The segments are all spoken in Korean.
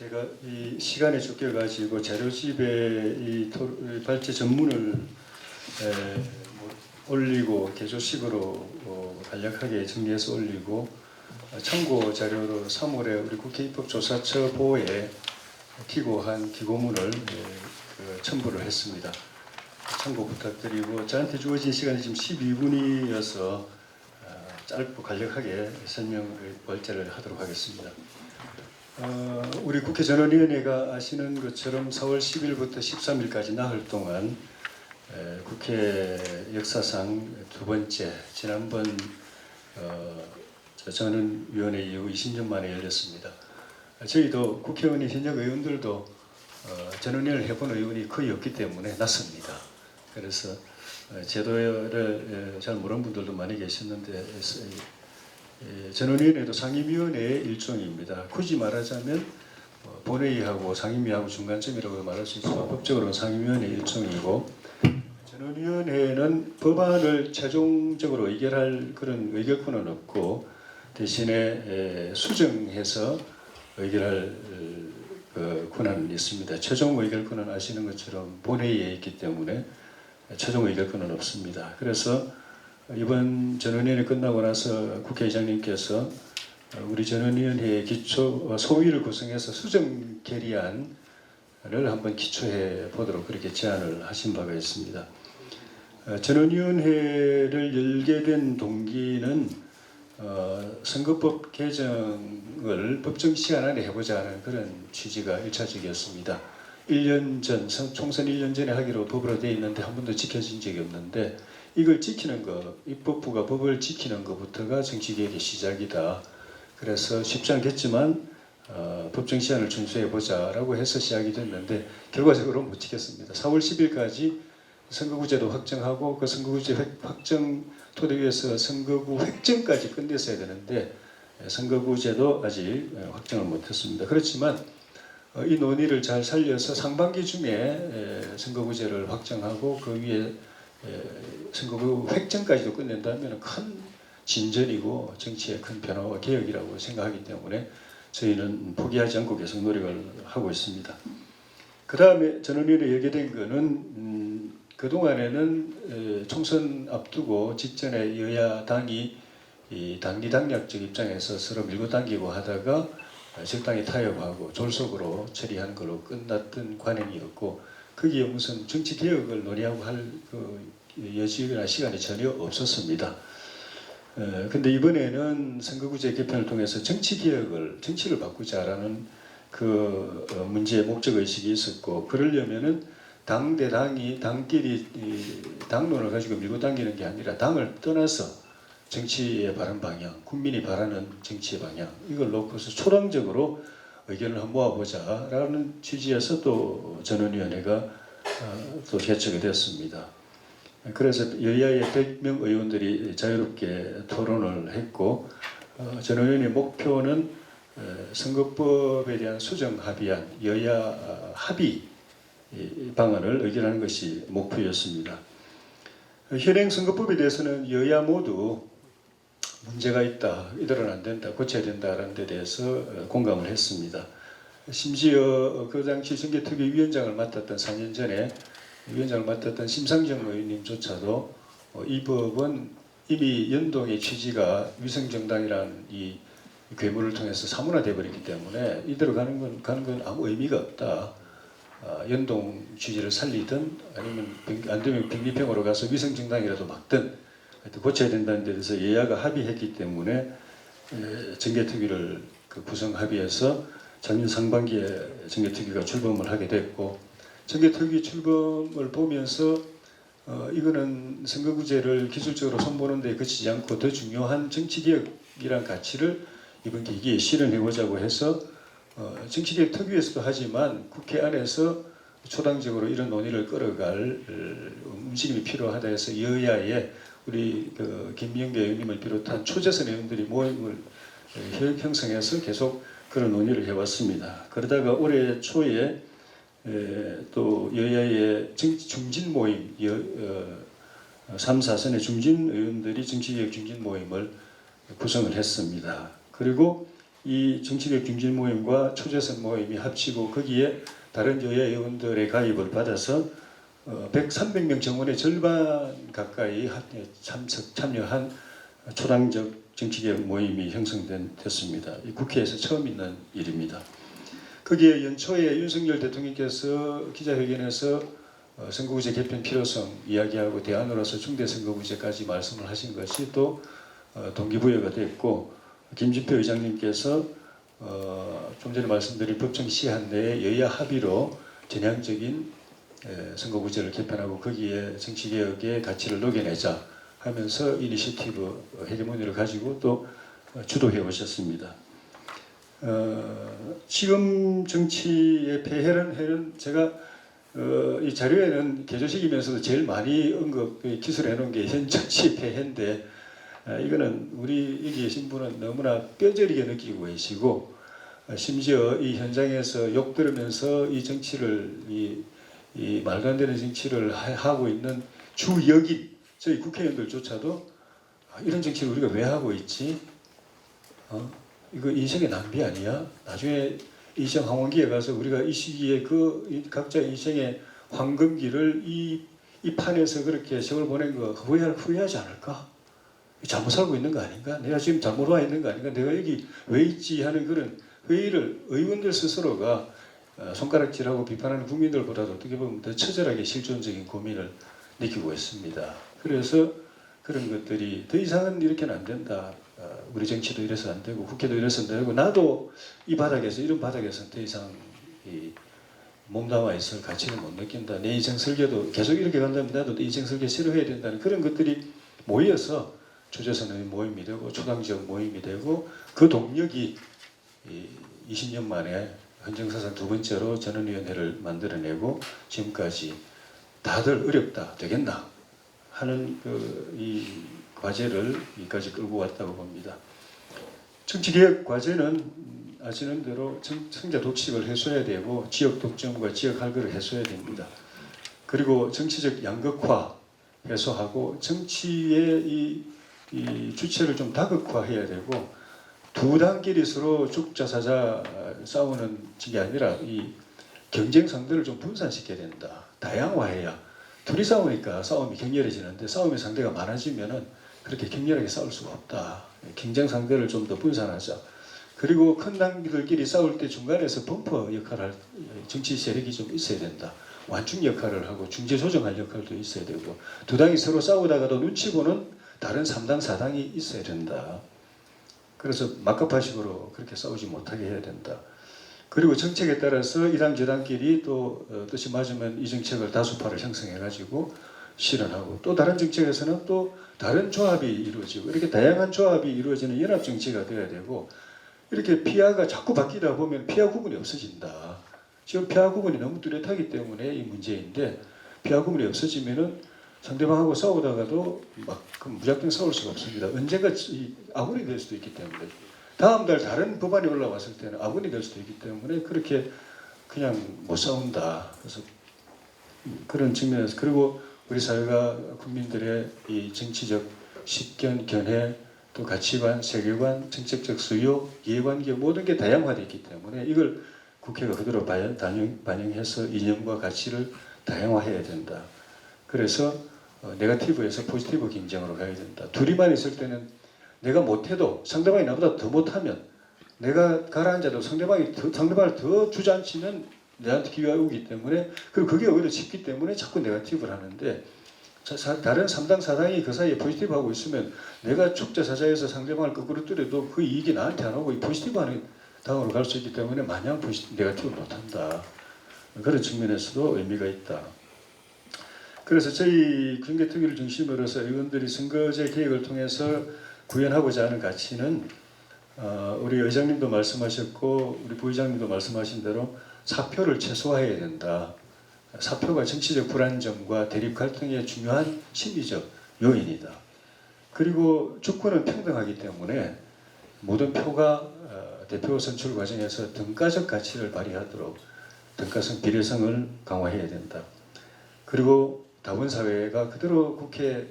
제가 이 시간에 쫓겨가지고 자료집에 이 발제 전문을 올리고 개조식으로 간략하게 정리해서 올리고 참고 자료로 3월에 우리 국회 입법조사처 보에 기고한 기고문을 첨부를 했습니다. 참고 부탁드리고 저한테 주어진 시간이 지금 12분이어서 짧고 간략하게 설명을 발제를 하도록 하겠습니다. 우리 국회 전원위원회가 아시는 것처럼 4월 10일부터 13일까지 나흘 동안 국회 역사상 두 번째 지난번 전원위원회 이후 20년 만에 열렸습니다. 저희도 국회의원이 현역 의원들도 전원위원회를 해본 의원이 거의 없기 때문에 낯섭니다. 그래서 제도를 잘 모르는 분들도 많이 계셨는데 전원위원회도 상임위원회의 일종입니다. 굳이 말하자면 본회의하고 상임위하고 중간점이라고 말할 수 있지만 법적으로는 상임위원회의 일종이고 전원위원회는 법안을 최종적으로 의결할 그런 의결권은 없고 대신에 수정해서 의결할 권한은 있습니다. 최종 의결권은 아시는 것처럼 본회의에 있기 때문에 최종 의결권은 없습니다. 그래서 이번 전원위원회 끝나고 나서 국회의장님께서 우리 전원위원회의 기초 소위를 구성해서 수정 결의안을 한번 기초해 보도록 그렇게 제안을 하신 바가 있습니다. 전원위원회를 열게 된 동기는 선거법 개정을 법정 시간 안에 해보자 하는 그런 취지가 1차적이었습니다. 1년 전, 총선 1년 전에 하기로 법으로 되어 있는데 한 번도 지켜진 적이 없는데 이걸 지키는 것, 입법부가 법을 지키는 것부터가 정치개혁의 시작이다. 그래서 쉽지 않겠지만 법정 시한을 준수해보자라고 해서 시작이 됐는데 결과적으로 못 지켰습니다. 4월 10일까지 선거구제도 확정하고 그 선거구제 확정 토대 위에서 선거구 획정까지 끝냈어야 되는데 선거구제도 아직 확정을 못했습니다. 그렇지만 이 논의를 잘 살려서 상반기 중에 선거구제를 확정하고 그 위에 선거구 획정까지도 끝낸다면 큰 진전이고 정치의 큰 변화와 개혁이라고 생각하기 때문에 저희는 포기하지 않고 계속 노력을 하고 있습니다. 그 다음에 전원위원회 열게 된 거는 그동안에는 총선 앞두고 직전에 여야 당이 이 당리당략적 입장에서 서로 밀고 당기고 하다가 적당히 타협하고 졸속으로 처리하는 걸로 끝났던 관행이었고 거기에 무슨 정치 개혁을 논의하고 할 여지나 시간이 전혀 없었습니다. 근데 이번에는 선거구제 개편을 통해서 정치를 바꾸자라는 그 문제의 목적 의식이 있었고 그러려면은 당 대 당이 당끼리 당론을 가지고 밀고 당기는 게 아니라 당을 떠나서 정치의 바른 방향, 국민이 바라는 정치의 방향 이걸 놓고서 초당적으로 의견을 한번 모아보자라는 취지에서 또 전원위원회가 또 개최가 되었습니다. 그래서 여야의 100명 의원들이 자유롭게 토론을 했고 전원위원회 목표는 선거법에 대한 수정 합의안, 여야 합의 방안을 의결하는 것이 목표였습니다. 현행 선거법에 대해서는 여야 모두 문제가 있다, 이대로는 안 된다, 고쳐야 된다라는 데 대해서 공감을 했습니다. 심지어 그 당시 정개특위 위원장을 맡았던 4년 전에 위원장을 맡았던 심상정 의원님조차도 이 법은 이미 연동의 취지가 위성정당이라는 이 괴물을 통해서 사문화되어 버렸기 때문에 이대로 가는 건 아무 의미가 없다. 연동 취지를 살리든 아니면 안 되면 백리평으로 가서 위성정당이라도 막든 고쳐야 된다는 데 대해서 여야가 합의했기 때문에 정개특위를 구성 합의해서 작년 상반기에 정개특위가 출범을 하게 됐고 정개특위 출범을 보면서 이거는 선거구제를 기술적으로 손보는 데 그치지 않고 더 중요한 정치개혁이란 가치를 이번 기기에 실현해보자고 해서 정치개혁 특위에서도 하지만 국회 안에서 초당적으로 이런 논의를 끌어갈 움직임이 필요하다 해서 여야의 우리 김명배 의원님을 비롯한 초재선 의원들이 모임을 형성해서 계속 그런 논의를 해왔습니다. 그러다가 올해 초에 또 여야의 중진 모임, 3, 4선의 중진 의원들이 정치개혁 중진 모임을 구성을 했습니다. 그리고 이 정치개혁 중진 모임과 초재선 모임이 합치고 거기에 다른 여야 의원들의 가입을 받아서 300명 정원의 절반 가까이 참여한 초당적 정치개혁 모임이 형성됐습니다. 국회에서 처음 있는 일입니다. 거기에 연초에 윤석열 대통령께서 기자회견에서 선거구제 개편 필요성 이야기하고 대안으로서 중대선거구제까지 말씀을 하신 것이 또 동기부여가 됐고, 김진표 의장님께서 좀 전에 말씀드린 법정 시한 내에 여야 합의로 전향적인 선거구제를 개편하고 거기에 정치개혁의 가치를 녹여내자 하면서 이니셔티브 헤게모니를 가지고 또 주도해 오셨습니다. 지금 정치의 폐해는 제가 이 자료에는 개조식이면서도 제일 많이 기술해 놓은 게 현 정치 폐해인데, 이거는 우리 여기 계신 분은 너무나 뼈저리게 느끼고 계시고, 심지어 이 현장에서 욕 들으면서 이 정치를 이 말도 안 되는 정치를 하고 있는 주역인 저희 국회의원들조차도 이런 정치를 우리가 왜 하고 있지? 이거 인생의 낭비 아니야? 나중에 인생 황혼기에 가서 우리가 이 시기에 각자 인생의 황금기를 이 판에서 그렇게 세월 보낸 거 후회하지 않을까? 잘못 살고 있는 거 아닌가? 내가 지금 잘못 와 있는 거 아닌가? 내가 여기 왜 있지? 하는 그런 회의를 의원들 스스로가 손가락질하고 비판하는 국민들보다도 어떻게 보면 더 처절하게 실존적인 고민을 느끼고 있습니다. 그래서 그런 것들이 더 이상은 이렇게는 안 된다. 우리 정치도 이래서 안 되고 국회도 이래서 안 되고 나도 이 바닥에서 이런 바닥에서 더 이상 몸담아 있을 가치를 못 느낀다. 내 인생 설계도 계속 이렇게 간다면 나도 내 인생 설계 실현해야 된다는 그런 것들이 모여서 초재선의 모임이 되고 초당지역 모임이 되고, 그 동력이 20년 만에 헌정사상 두 번째로 전원위원회를 만들어내고 지금까지 다들 어렵다 되겠나 하는 이 과제를 여기까지 끌고 왔다고 봅니다. 정치개혁 과제는 아시는 대로 성자 독식을 해소해야 되고 지역 독점과 지역 할거를 해소해야 됩니다. 그리고 정치적 양극화 해소하고 정치의 이 주체를 좀 다극화해야 되고, 두 당끼리 서로 죽자 사자 싸우는 게 아니라 이 경쟁 상대를 좀 분산시켜야 된다. 다양화해야. 둘이 싸우니까 싸움이 격렬해지는데 싸움의 상대가 많아지면은 그렇게 격렬하게 싸울 수가 없다. 경쟁 상대를 좀 더 분산하자. 그리고 큰 당들끼리 싸울 때 중간에서 범퍼 역할을 할 정치 세력이 좀 있어야 된다. 완충 역할을 하고 중재 조정할 역할도 있어야 되고, 두 당이 서로 싸우다가도 눈치 보는 다른 3당 4당이 있어야 된다. 그래서 막가파식으로 그렇게 싸우지 못하게 해야 된다. 그리고 정책에 따라서 이당 저당끼리 또 뜻이 맞으면 이 정책을 다수파를 형성해가지고 실현하고, 또 다른 정책에서는 또 다른 조합이 이루어지고, 이렇게 다양한 조합이 이루어지는 연합 정치가 되어야 되고, 이렇게 피하가 자꾸 바뀌다 보면 피하 구분이 없어진다. 지금 피하 구분이 너무 뚜렷하기 때문에 이 문제인데, 피하 구분이 없어지면은 상대방하고 싸우다가도 막 무작정 싸울 수가 없습니다. 언젠가 아군이 될 수도 있기 때문에, 다음 달 다른 법안이 올라왔을 때는 아군이 될 수도 있기 때문에 그렇게 그냥 못 싸운다. 그래서 그런 측면에서, 그리고 우리 사회가 국민들의 이 정치적 식견, 견해, 또 가치관, 세계관, 정책적 수요, 이해관계 모든 게 다양화되어 있기 때문에 이걸 국회가 그대로 반영해서 이념과 가치를 다양화해야 된다. 그래서 네거티브에서 포지티브 경쟁으로 가야 된다. 둘이만 있을 때는 내가 못해도 상대방이 나보다 더 못하면, 내가 가라앉아도 상대방을 더 주저앉히면 내한테 기회가 오기 때문에, 그리고 그게 오히려 쉽기 때문에 자꾸 네거티브를 하는데, 다른 3당 4당이 그 사이에 포지티브 하고 있으면 내가 축제사자에서 상대방을 거꾸로 뚫어도 그 이익이 나한테 안 오고 포지티브 하는 당으로 갈 수 있기 때문에 마냥 네거티브를 못한다. 그런 측면에서도 의미가 있다. 그래서 저희 정개특위를 중심으로 해서 의원들이 선거제 개혁을 통해서 구현하고자 하는 가치는, 우리 의장님도 말씀하셨고 우리 부의장님도 말씀하신 대로 사표를 최소화해야 된다. 사표가 정치적 불안정과 대립 갈등의 중요한 심리적 요인이다. 그리고 주권은 평등하기 때문에 모든 표가 대표 선출 과정에서 등가적 가치를 발휘하도록 등가성 비례성을 강화해야 된다. 그리고 다원사회가 그대로 국회에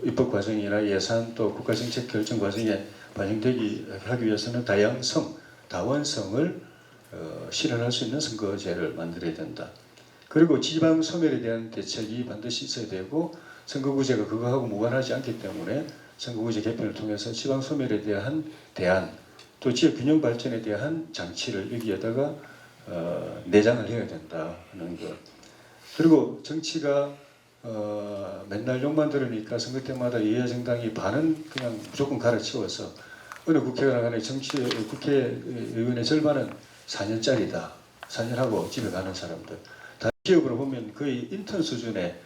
입법 과정이나 예산 또 국가정책 결정 과정에 반영되기 하기 위해서는 다양성, 다원성을 실현할 수 있는 선거제를 만들어야 된다. 그리고 지방 소멸에 대한 대책이 반드시 있어야 되고 선거구제가 그거하고 무관하지 않기 때문에 선거구제 개편을 통해서 지방 소멸에 대한 대안 또 지역 균형 발전에 대한 장치를 여기에다가 내장을 해야 된다 하는 것. 그리고 정치가 맨날 욕만 들으니까 선거 때마다 여야 정당이 반은 그냥 무조건 갈아치워서 어느 국회가 나가는 국회의원의 절반은 4년짜리다. 4년하고 집에 가는 사람들. 다른 지역으로 보면 거의 인턴 수준의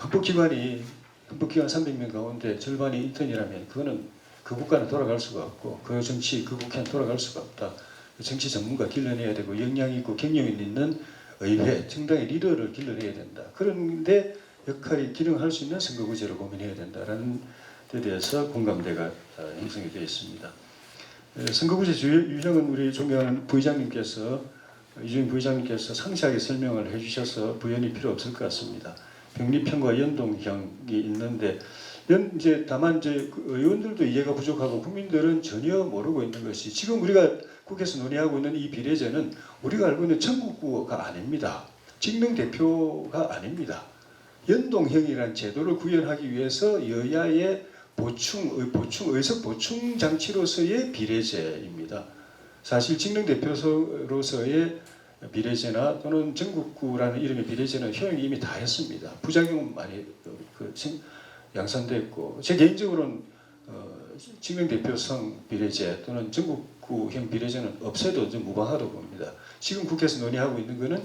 헌법기관 300명 가운데 절반이 인턴이라면 그거는 그 국가는 돌아갈 수가 없고 그 정치, 그 국회는 돌아갈 수가 없다. 정치 전문가 길러내야 되고 역량 있고 경력 있는 의회, 정당의 리더를 길러내야 된다. 그런데 역할이 기능할 수 있는 선거구제를 고민해야 된다라는 데 대해서 공감대가 형성이 되어 있습니다. 선거구제 유형은 우리 존경하는 부의장님께서 이주인 부의장님께서 상세하게 설명을 해주셔서 부연이 필요 없을 것 같습니다. 병립형과 연동형이 있는데 이제 다만 이제 의원들도 이해가 부족하고 국민들은 전혀 모르고 있는 것이 지금 우리가 국회에서 논의하고 있는 이 비례제는 우리가 알고 있는 전국구가 아닙니다. 직능 대표가 아닙니다. 연동형이라는 제도를 구현하기 위해서 여야의 의석 보충 장치로서의 비례제입니다. 사실 직능 대표로서의 비례제나 또는 전국구라는 이름의 비례제는 효용이 이미 다 했습니다. 부작용은 많이 양산됐고 제 개인적으로는 직능 대표성 비례제 또는 전국구형 비례제는 없애도 좀 무방하다고 봅니다. 지금 국회에서 논의하고 있는 것은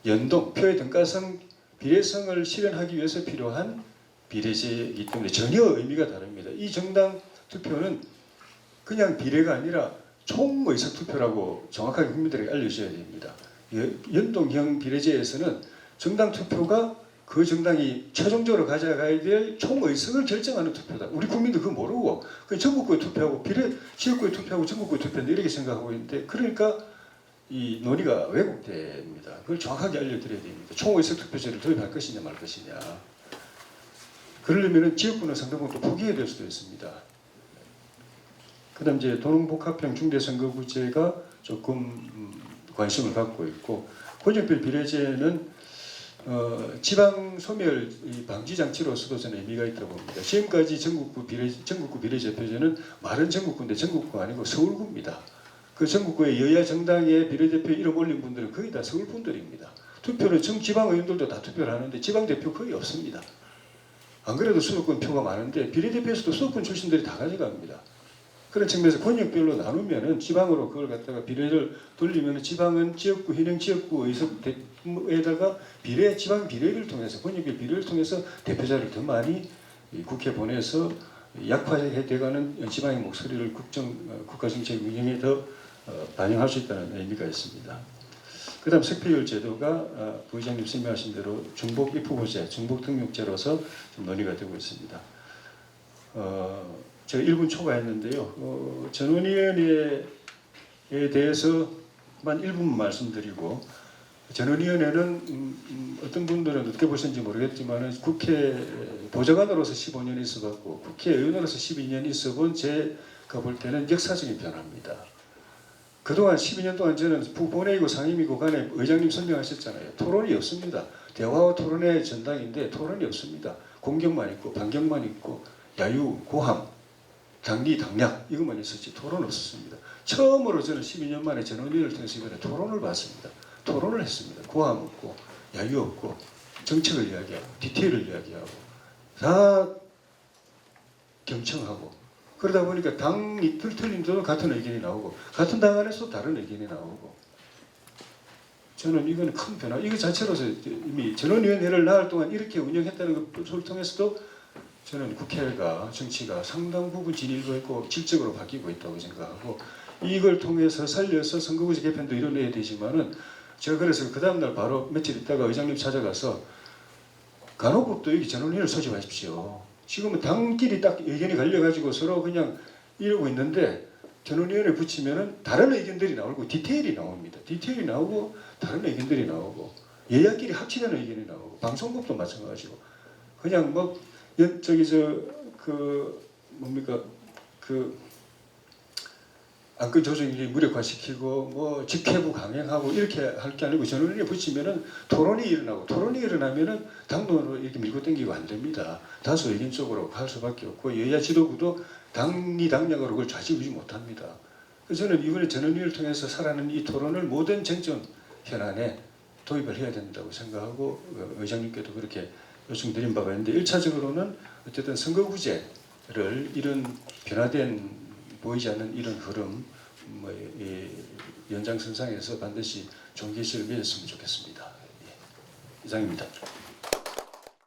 연동, 표의 등가성 비례성을 실현하기 위해서 필요한 비례제이기 때문에 전혀 의미가 다릅니다. 이 정당 투표는 그냥 비례가 아니라 총의석 투표라고 정확하게 국민들에게 알려줘야 됩니다. 연동형 비례제에서는 정당 투표가 그 정당이 최종적으로 가져가야 될 총의석을 결정하는 투표다. 우리 국민들 그거 모르고 그냥 전국구에 투표하고 지역구에 투표하고 전국구에 투표한다 이렇게 생각하고 있는데 그러니까 이 논의가 왜곡됩니다. 그걸 정확하게 알려드려야 됩니다. 총의석 투표제를 도입할 것이냐 말 것이냐. 그러려면 지역구는 상대방은 또 포기해야 될 수도 있습니다. 그 다음 이제 도농복합형 중대선거구제가 조금 관심을 갖고 있고 권역별 비례제는 지방 소멸 방지 장치로서도 저는 의미가 있다고 봅니다. 지금까지 전국구 비례대표제는 말은 전국구인데 전국구가 아니고 서울구입니다. 그 전국구의 여야 정당의 비례대표 이름 올린 분들은 거의 다 서울 분들입니다. 투표는 지방 의원들도 다 투표를 하는데 지방 대표 거의 없습니다. 안 그래도 수도권 표가 많은데 비례대표에서도 수도권 출신들이 다 가져갑니다. 그런 측면에서 권역별로 나누면은 지방으로 그걸 갖다가 비례를 돌리면 지방은 지역구, 현행 지역구 의석에다가 지방 비례를 통해서 권역별 비례를 통해서 대표자를 더 많이 국회에 보내서 약화돼가는 지방의 목소리를 국가정책 운영에 더 반영할 수 있다는 의미가 있습니다. 그 다음 석패율 제도가 부의장님 설명하신 대로 중복 입후보제, 중복 등록제로서 좀 논의가 되고 있습니다. 제가 1분 초과했는데요. 전원위원회에 대해서만 1분만 말씀드리고 전원위원회는 어떤 분들은 어떻게 보시는지 모르겠지만 국회 보좌관으로서 15년 있어봤고 국회의원으로서 12년 있어본 제가 볼 때는 역사적인 변화입니다. 그동안 12년 동안 저는 본회의고 상임위고 간에 의장님 설명하셨잖아요. 토론이 없습니다. 대화와 토론의 전당인데 토론이 없습니다. 공격만 있고 반격만 있고 야유, 고함, 당리, 당략 이것만 있었지 토론 없었습니다. 처음으로 저는 12년 만에 전원위원회를 통해서 이번에 토론을 봤습니다. 토론을 했습니다. 고함 없고 야유 없고 정책을 이야기하고 디테일을 이야기하고 다 경청하고 그러다 보니까 당이 틀린 데도 같은 의견이 나오고 같은 당 안에서 다른 의견이 나오고 저는 이건 큰 변화 이거 자체로서 이미 전원위원회를 나흘 동안 이렇게 운영했다는 것을 통해서도 저는 국회가 정치가 상당 부분 진일보했고 질적으로 바뀌고 있다고 생각하고 이걸 통해서 살려서 선거구제 개편도 이뤄내야 되지만은 제가 그래서 그 다음날 바로 며칠 있다가 의장님 찾아가서 간호법도 여기 전원위원회를 소집하십시오. 지금은 당끼리 딱 의견이 갈려가지고 서로 그냥 이러고 있는데 전원위원회 붙이면은 다른 의견들이 나오고 디테일이 나옵니다. 디테일이 나오고 다른 의견들이 나오고 여야끼리 합치되는 의견이 나오고 방송법도 마찬가지고 그냥 뭐 저기 그 뭡니까 그 안건 조정이 무력화시키고 뭐 직회부 강행하고 이렇게 할 게 아니고 전원일에 붙이면은 토론이 일어나고 토론이 일어나면은 당론으로 이렇게 밀고 당기고 안 됩니다. 다수 의견 쪽으로 갈 수밖에 없고 여야 지도부도 당리 당략으로 그걸 좌지우지 못합니다. 그래서 저는 이번에 전원위를 통해서 살아난 이 토론을 모든 쟁점 현안에 도입을 해야 된다고 생각하고 의장님께도 그렇게 요청드린 바가 있는데 1차적으로는 어쨌든 선거구제를 이런 변화된 보이지 않는 이런 흐름 이 연장선상에서 반드시 좋은 결실을 맺었으면 좋겠습니다. 예, 이상입니다.